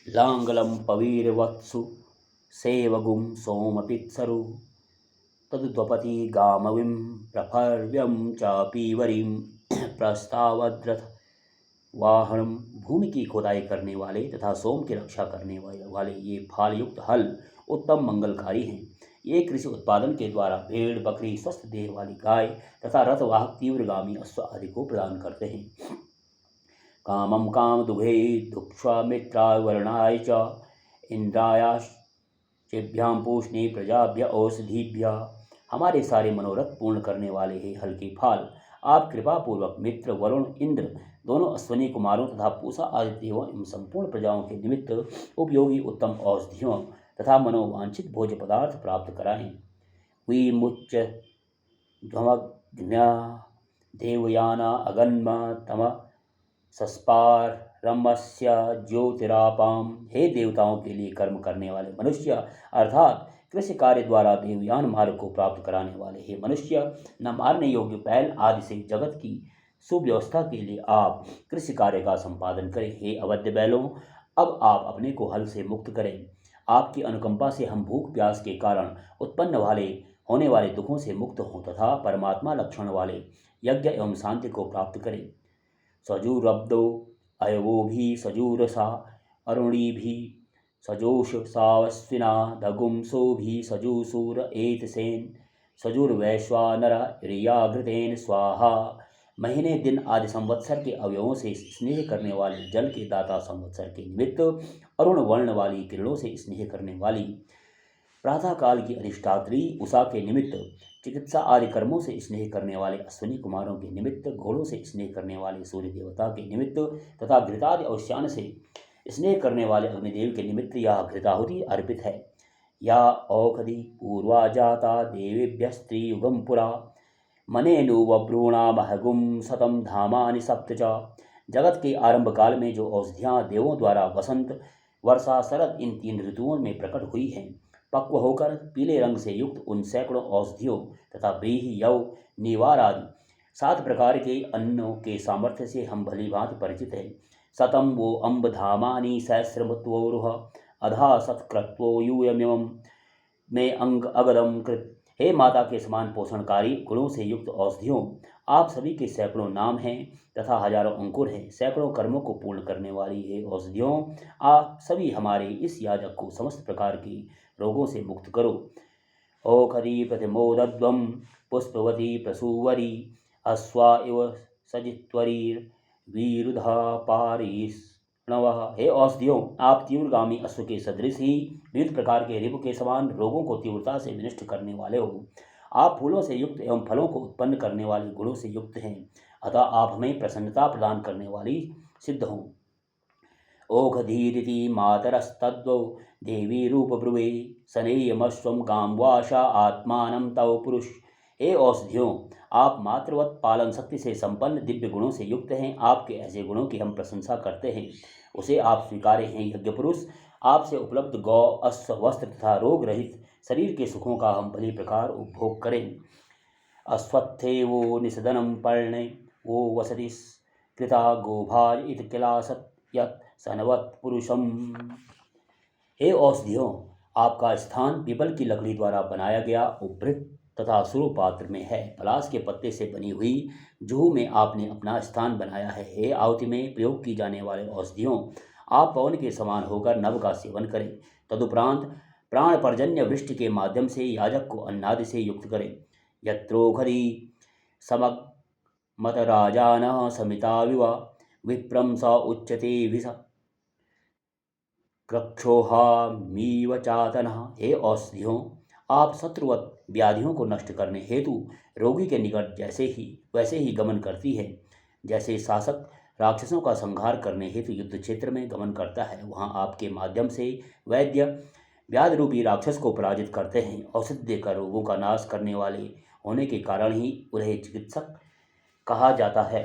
लांगलं पवीरवत्सु सेवगुं सोमपित्सरु तदुद्वपति गामविं प्रफर्व्यं च पीवरीं प्रस्तावद्रथ वाहनम। भूमि की खोदाई करने वाले तथा सोम की रक्षा करने वाले ये फाल युक्त हल उत्तम मंगलकारी हैं। ये कृषि उत्पादन के द्वारा भेड़ बकरी स्वस्थ देह वाली गाय तथा रथवाहक तीव्रगामी अश्व आदि को प्रदान करते हैं। कामं कामदुघे दुक्षामित्राय वर्णाय च इंद्रायाश्चिभ्यां पूष्णे प्रजाभ्य औषधिभ्य। हमारे सारे मनोरथ पूर्ण करने वाले हैं हल्के फाल। आप कृपा पूर्वक मित्र वरुण इंद्र दोनों अश्विनी कुमारों तथा पूषा आदि देवों एवं संपूर्ण प्रजाओं के निमित्त उपयोगी उत्तम औषधियों तथा मनोवांछित भोज्य पदार्थ प्राप्त कराएं। विमुच्च ध्वमग्न्या देवयाना अगन्म तम सस्पार रमस्य ज्योतिरापाम। हे देवताओं के लिए कर्म करने वाले मनुष्य अर्थात कृषि कार्य द्वारा देवयान मार्ग को प्राप्त कराने वाले हे मनुष्य, न मारने योग्य बैल आदि से जगत की सुव्यवस्था के लिए आप कृषि कार्य का संपादन करें। हे अवध्य बैलों, अब आप अपने को हल से मुक्त करें। आपकी अनुकंपा से हम भूख प्यास के कारण उत्पन्न होने वाले दुखों से मुक्त हों तथा परमात्मा लक्षण वाले यज्ञ एवं शांति को प्राप्त करें। सजूरब्दो अयवो भी सजूरसा अरुणी भी सजोष सावस्विना दगुंसो भी सजूसूर एतसेन सजुर्वैश्वानर रियाघृतेन स्वाहा। महीने दिन आदि संवत्सर के अवयवों से स्नेह करने वाले जल के दाता संवत्सर के निमित्त अरुण वर्ण वाली किरणों से स्नेह करने वाली प्रातः काल की अधिष्ठात्री उषा के निमित्त चिकित्सा आदि कर्मों से स्नेह करने वाले अश्विनी कुमारों के निमित्त घोड़ों से स्नेह करने वाले सूर्य देवता के निमित्त तथा घृतादि अवश्यान से स्नेह करने वाले अग्निदेव के निमित्त यह घृताहुति अर्पित है। या औषधि पूर्वा जाता देवेभ्य स्त्रीयुगम पुरा मनेनु वभ्रूणामहगुम शतम धामानि सप्त च। जगत के आरंभ काल में जो औषधियाँ देवों द्वारा वसंत वर्षा शरद इन 3 ऋतुओं में प्रकट हुई हैं, पक्व होकर पीले रंग से युक्त उन सैकड़ों औषधियों तथा व्रीहि यव निवार आदि 7 प्रकार के अन्नों के सामर्थ्य से हम भली भांति परिचित हैं। शतम वो अम्ब धामानि सहस्रमुत्वोरुह अधा सत्कृत्वो यूयमिमं में अंग अगदम कृत। हे माता के समान पोषणकारी गुणों से युक्त औषधियों, आप सभी के सैकड़ों नाम हैं तथा हजारों अंकुर हैं। सैकड़ों कर्मों को पूर्ण करने वाली हे औषधियों, आप सभी हमारे इस याजक को समस्त प्रकार की रोगों से मुक्त करो। औषधि प्रतिमोदध्वम पुष्पवती प्रसूवरी अश्वा इव सजित्वरीर वीरुधा पारिष्णवः। हे औषधियों, आप तीव्रगामी अश्व के सदृश ही विविध प्रकार के रिपु के समान रोगों को तीव्रता से विनष्ट करने वाले हो। आप फूलों से युक्त एवं फलों को उत्पन्न करने वाले गुणों से युक्त हैं, अतः आप हमें प्रसन्नता प्रदान करने वाली सिद्ध हों। ओघधीरिति मातरस्तद्वौ देवी रूप ब्रुवे सनेयमश्वम गांवाशा आत्मानं तव पुरुष। हे औषधियों, आप मातृवत पालन शक्ति से संपन्न दिव्य गुणों से युक्त हैं। आपके ऐसे गुणों की हम प्रशंसा करते हैं, उसे आप स्वीकारे हैं। यज्ञ पुरुष, आपसे उपलब्ध गौ अश्व वस्त्र तथा रोग रहित शरीर के सुखों का हम भली प्रकार उपभोग करें। अश्वत्थे वो निषदनम पर्णे वो वसति कृता गोभाज इत किलासत यत् सनवत पुरुषम। हे औषधियों, आपका स्थान पीपल की लकड़ी द्वारा बनाया गया उपभृत तथा सुरु पात्र में है। पलाश के पत्ते से बनी हुई जूह में आपने अपना स्थान बनाया है। हे आहुति में प्रयोग की जाने वाले औषधियों, आप पवन के समान होकर नभ का सेवन करें। तदुपरांत प्राण पर्जन्य वृष्टि के माध्यम से याजक को अन्नादि से युक्त करें। यत्रोखरी समग राजान समिता विवा विप्रम स उच्यते विष क्रक्षोहामीव चातनः। हे औषधियों, आप शत्रुवत व्याधियों को नष्ट करने हेतु रोगी के निकट वैसे ही गमन करती है, जैसे शासक राक्षसों का संहार करने हेतु युद्ध क्षेत्र में गमन करता है। वहाँ आपके माध्यम से वैद्य व्याध रूपी राक्षस को पराजित करते हैं। औषधि देकर रोगों का नाश करने वाले होने के कारण ही उन्हें चिकित्सक कहा जाता है।